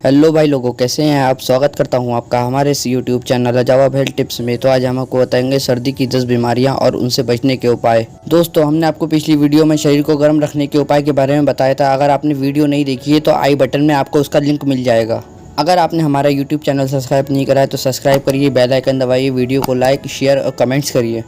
Hello भाई लोगों, कैसे हैं आप। स्वागत करता हूं आपका हमारे इस यूट्यूब चैनल जवाब हेल्थ टिप्स में। तो आज हम आपको बताएंगे सर्दी की 10 बीमारियां और उनसे बचने के उपाय। दोस्तों, हमने आपको पिछली वीडियो में शरीर को गर्म रखने के उपाय के बारे में बताया था। अगर आपने वीडियो नहीं देखी है तो आई बटन में आपको उसका लिंक मिल जाएगा। अगर आपने हमारा यूट्यूब चैनल सब्सक्राइब नहीं करा है तो सब्सक्राइब करिए, बेल आइकन दबाइए, वीडियो को लाइक, शेयर और कमेंट्स करिए।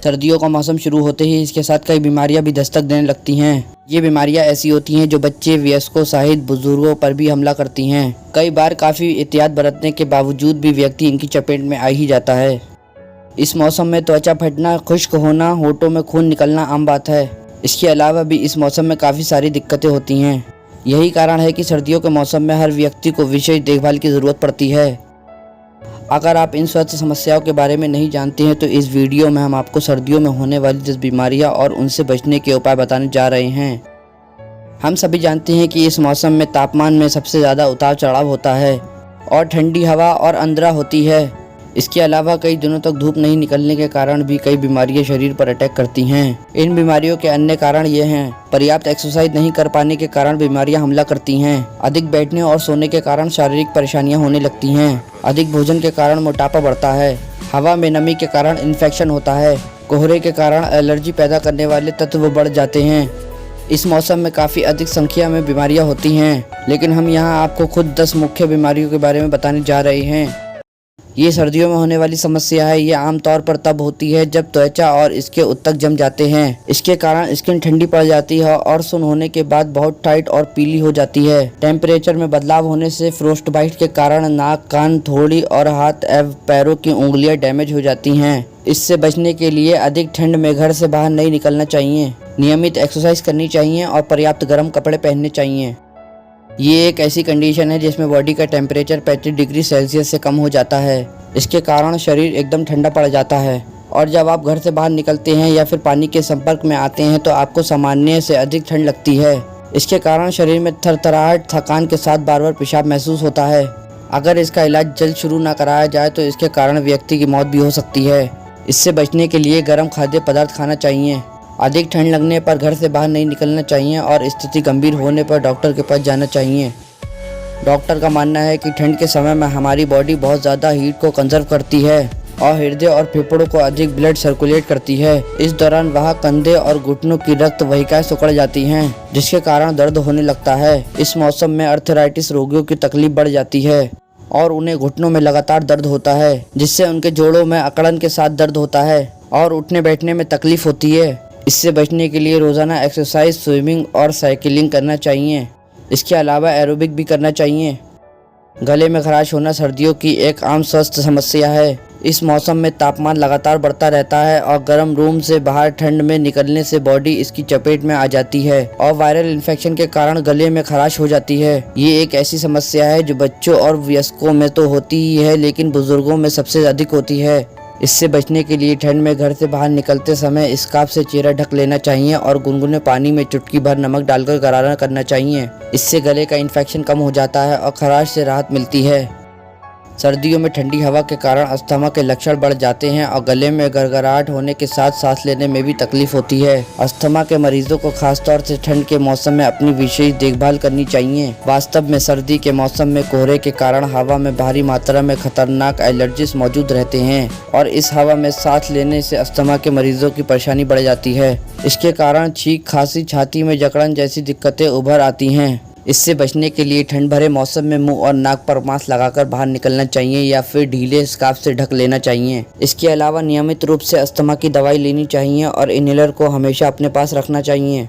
सर्दियों का मौसम शुरू होते ही इसके साथ कई बीमारियां भी दस्तक देने लगती हैं। ये बीमारियां ऐसी होती हैं जो बच्चे, वयस्कों सहित बुजुर्गों पर भी हमला करती हैं। कई बार काफ़ी एहतियात बरतने के बावजूद भी व्यक्ति इनकी चपेट में आ ही जाता है। इस मौसम में त्वचा फटना, खुश्क होना, होठों में खून निकलना आम बात है। इसके अलावा भी इस मौसम में काफ़ी सारी दिक्कतें होती हैं। यही कारण है कि सर्दियों के मौसम में हर व्यक्ति को विशेष देखभाल की ज़रूरत पड़ती है। अगर आप इन स्वास्थ्य समस्याओं के बारे में नहीं जानते हैं तो इस वीडियो में हम आपको सर्दियों में होने वाली 10 बीमारियां और उनसे बचने के उपाय बताने जा रहे हैं। हम सभी जानते हैं कि इस मौसम में तापमान में सबसे ज़्यादा उतार चढ़ाव होता है और ठंडी हवा और आर्द्रता होती है। इसके अलावा कई दिनों तक धूप नहीं निकलने के कारण भी कई बीमारियां शरीर पर अटैक करती हैं। इन बीमारियों के अन्य कारण ये हैं: पर्याप्त एक्सरसाइज नहीं कर पाने के कारण बीमारियां हमला करती हैं, अधिक बैठने और सोने के कारण शारीरिक परेशानियां होने लगती हैं, अधिक भोजन के कारण मोटापा बढ़ता है, हवा में नमी के कारण इन्फेक्शन होता है, कोहरे के कारण एलर्जी पैदा करने वाले तत्व बढ़ जाते हैं। इस मौसम में काफ़ी अधिक संख्या में बीमारियां होती हैं, लेकिन हम यहाँ आपको खुद 10 मुख्य बीमारियों के बारे में बताने जा रहे हैं। ये सर्दियों में होने वाली समस्या है। ये आमतौर पर तब होती है जब त्वचा और इसके ऊतक जम जाते हैं। इसके कारण स्किन ठंडी पड़ जाती है और सुन्न होने के बाद बहुत टाइट और पीली हो जाती है। टेम्परेचर में बदलाव होने से फ्रोस्ट बाइट के कारण नाक, कान, थोड़ी और हाथ एवं पैरों की उंगलियां डैमेज हो जाती हैं। इससे बचने के लिए अधिक ठंड में घर से बाहर नहीं निकलना चाहिए। नियमित एक्सरसाइज करनी चाहिए और पर्याप्त गर्म कपड़े पहनने चाहिए। ये एक ऐसी कंडीशन है जिसमें बॉडी का टेम्परेचर 35 डिग्री सेल्सियस से कम हो जाता है। इसके कारण शरीर एकदम ठंडा पड़ जाता है और जब आप घर से बाहर निकलते हैं या फिर पानी के संपर्क में आते हैं तो आपको सामान्य से अधिक ठंड लगती है। इसके कारण शरीर में थरथराहट, थकान के साथ बार बार पेशाब महसूस होता है। अगर इसका इलाज जल्द शुरू न कराया जाए तो इसके कारण व्यक्ति की मौत भी हो सकती है। इससे बचने के लिए गर्म खाद्य पदार्थ खाना चाहिए। अधिक ठंड लगने पर घर से बाहर नहीं निकलना चाहिए और स्थिति गंभीर होने पर डॉक्टर के पास जाना चाहिए। डॉक्टर का मानना है कि ठंड के समय में हमारी बॉडी बहुत ज़्यादा हीट को कंजर्व करती है और हृदय और फेफड़ों को अधिक ब्लड सर्कुलेट करती है। इस दौरान वहाँ कंधे और घुटनों की रक्त वाहिकाएं सिकुड़ जाती हैं, जिसके कारण दर्द होने लगता है। इस मौसम में आर्थराइटिस रोगियों की तकलीफ बढ़ जाती है और उन्हें घुटनों में लगातार दर्द होता है, जिससे उनके जोड़ों में अकड़न के साथ दर्द होता है और उठने बैठने में तकलीफ होती है। इससे बचने के लिए रोज़ाना एक्सरसाइज, स्विमिंग और साइकिलिंग करना चाहिए। इसके अलावा एरोबिक भी करना चाहिए। गले में खराश होना सर्दियों की एक आम स्वास्थ्य समस्या है। इस मौसम में तापमान लगातार बढ़ता रहता है और गर्म रूम से बाहर ठंड में निकलने से बॉडी इसकी चपेट में आ जाती है और वायरल इन्फेक्शन के कारण गले में खराश हो जाती है। ये एक ऐसी समस्या है जो बच्चों और वयस्कों में तो होती ही है, लेकिन बुजुर्गों में सबसे अधिक होती है। इससे बचने के लिए ठंड में घर से बाहर निकलते समय स्कार्फ से चेहरा ढक लेना चाहिए और गुनगुने पानी में चुटकी भर नमक डालकर गरारा करना चाहिए। इससे गले का इन्फेक्शन कम हो जाता है और खराश से राहत मिलती है। सर्दियों में ठंडी हवा के कारण अस्थमा के लक्षण बढ़ जाते हैं और गले में गड़गड़ाहट होने के साथ सांस लेने में भी तकलीफ होती है। अस्थमा के मरीजों को खासतौर से ठंड के मौसम में अपनी विशेष देखभाल करनी चाहिए। वास्तव में सर्दी के मौसम में कोहरे के कारण हवा में भारी मात्रा में खतरनाक एलर्जीज मौजूद रहते हैं और इस हवा में सांस लेने से अस्थमा के मरीजों की परेशानी बढ़ जाती है। इसके कारण छींक, खांसी, छाती में जकड़न जैसी दिक्कतें उभर आती हैं। इससे बचने के लिए ठंड भरे मौसम में मुंह और नाक पर मास्क लगाकर बाहर निकलना चाहिए या फिर ढीले स्कार्फ से ढक लेना चाहिए। इसके अलावा नियमित रूप से अस्थमा की दवाई लेनी चाहिए और इनहेलर को हमेशा अपने पास रखना चाहिए।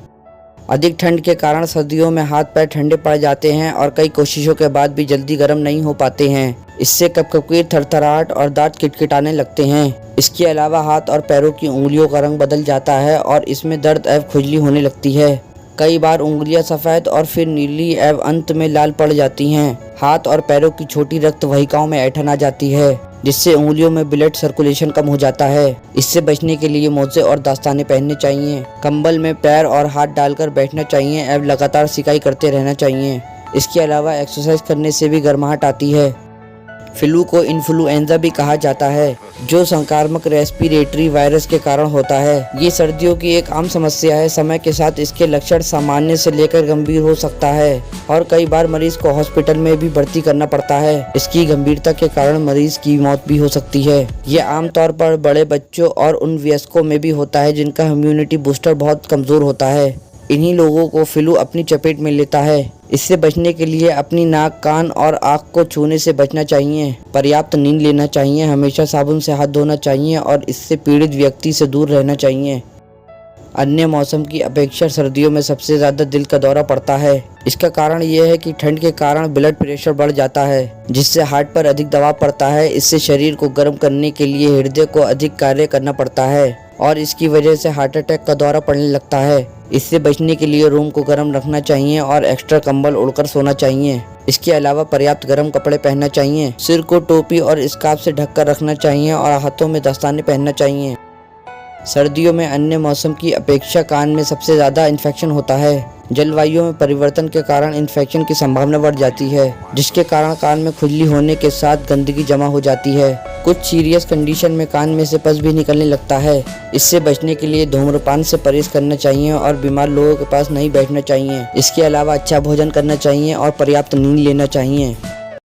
अधिक ठंड के कारण सर्दियों में हाथ पैर ठंडे पड़ जाते हैं और कई कोशिशों के बाद भी जल्दी गर्म नहीं हो पाते हैं। इससे कपकपी, थरथराहट और दांत किटकिटाने लगते हैं। इसके अलावा हाथ और पैरों की उंगलियों का रंग बदल जाता है और इसमें दर्द एवं खुजली होने लगती है। कई बार उंगलियां सफ़ेद और फिर नीली एवं अंत में लाल पड़ जाती हैं। हाथ और पैरों की छोटी रक्त वाहिकाओं में ऐंठन आ जाती है, जिससे उंगलियों में ब्लड सर्कुलेशन कम हो जाता है। इससे बचने के लिए मोजे और दस्ताने पहनने चाहिए। कंबल में पैर और हाथ डालकर बैठना चाहिए एवं लगातार सिकाई करते रहना चाहिए। इसके अलावा एक्सरसाइज करने से भी गर्माहट आती है। फ्लू को इन्फ्लुएंजा भी कहा जाता है, जो संक्रामक रेस्पिरेटरी वायरस के कारण होता है। ये सर्दियों की एक आम समस्या है। समय के साथ इसके लक्षण सामान्य से लेकर गंभीर हो सकता है और कई बार मरीज को हॉस्पिटल में भी भर्ती करना पड़ता है। इसकी गंभीरता के कारण मरीज की मौत भी हो सकती है। ये आमतौर पर बड़े बच्चों और उन वयस्कों में भी होता है जिनका इम्यूनिटी बूस्टर बहुत कमजोर होता है। इन्हीं लोगों को फ्लू अपनी चपेट में लेता है। इससे बचने के लिए अपनी नाक, कान और आँख को छूने से बचना चाहिए। पर्याप्त नींद लेना चाहिए, हमेशा साबुन से हाथ धोना चाहिए और इससे पीड़ित व्यक्ति से दूर रहना चाहिए। अन्य मौसम की अपेक्षा सर्दियों में सबसे ज़्यादा दिल का दौरा पड़ता है। इसका कारण यह है कि ठंड के कारण ब्लड प्रेशर बढ़ जाता है, जिससे हार्ट पर अधिक दबाव पड़ता है। इससे शरीर को गर्म करने के लिए हृदय को अधिक कार्य करना पड़ता है और इसकी वजह से हार्ट अटैक का दौरा पड़ने लगता है। इससे बचने के लिए रूम को गर्म रखना चाहिए और एक्स्ट्रा कंबल ओढ़कर सोना चाहिए। इसके अलावा पर्याप्त गर्म कपड़े पहनना चाहिए। सिर को टोपी और स्कार्फ से ढककर रखना चाहिए और हाथों में दस्ताने पहनना चाहिए। सर्दियों में अन्य मौसम की अपेक्षा कान में सबसे ज़्यादा इन्फेक्शन होता है। जलवायु में परिवर्तन के कारण इन्फेक्शन की संभावना बढ़ जाती है, जिसके कारण कान में खुजली होने के साथ गंदगी जमा हो जाती है। कुछ सीरियस कंडीशन में कान में से पस भी निकलने लगता है। इससे बचने के लिए धूम्रपान से परहेज करना चाहिए और बीमार लोगों के पास नहीं बैठना चाहिए। इसके अलावा अच्छा भोजन करना चाहिए और पर्याप्त नींद लेना चाहिए।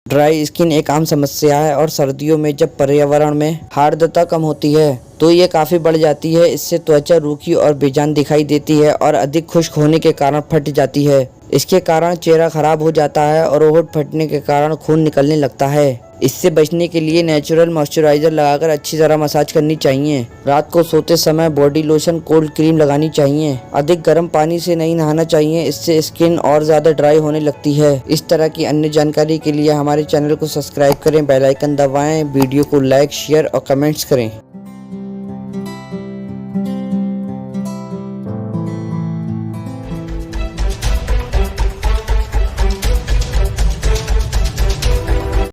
ड्राई स्किन एक आम समस्या है और सर्दियों में जब पर्यावरण में आर्द्रता कम होती है तो ये काफ़ी बढ़ जाती है। इससे त्वचा रूखी और बेजान दिखाई देती है और अधिक खुश्क होने के कारण फट जाती है। इसके कारण चेहरा खराब हो जाता है और होंठ फटने के कारण खून निकलने लगता है। इससे बचने के लिए नेचुरल मॉइस्चराइजर लगाकर अच्छी तरह मसाज करनी चाहिए। रात को सोते समय बॉडी लोशन, कोल्ड क्रीम लगानी चाहिए। अधिक गर्म पानी से नहीं नहाना चाहिए, इससे स्किन और ज़्यादा ड्राई होने लगती है। इस तरह की अन्य जानकारी के लिए हमारे चैनल को सब्सक्राइब करें, बेल आइकन दबाएं, वीडियो को लाइक, शेयर और कमेंट्स करें।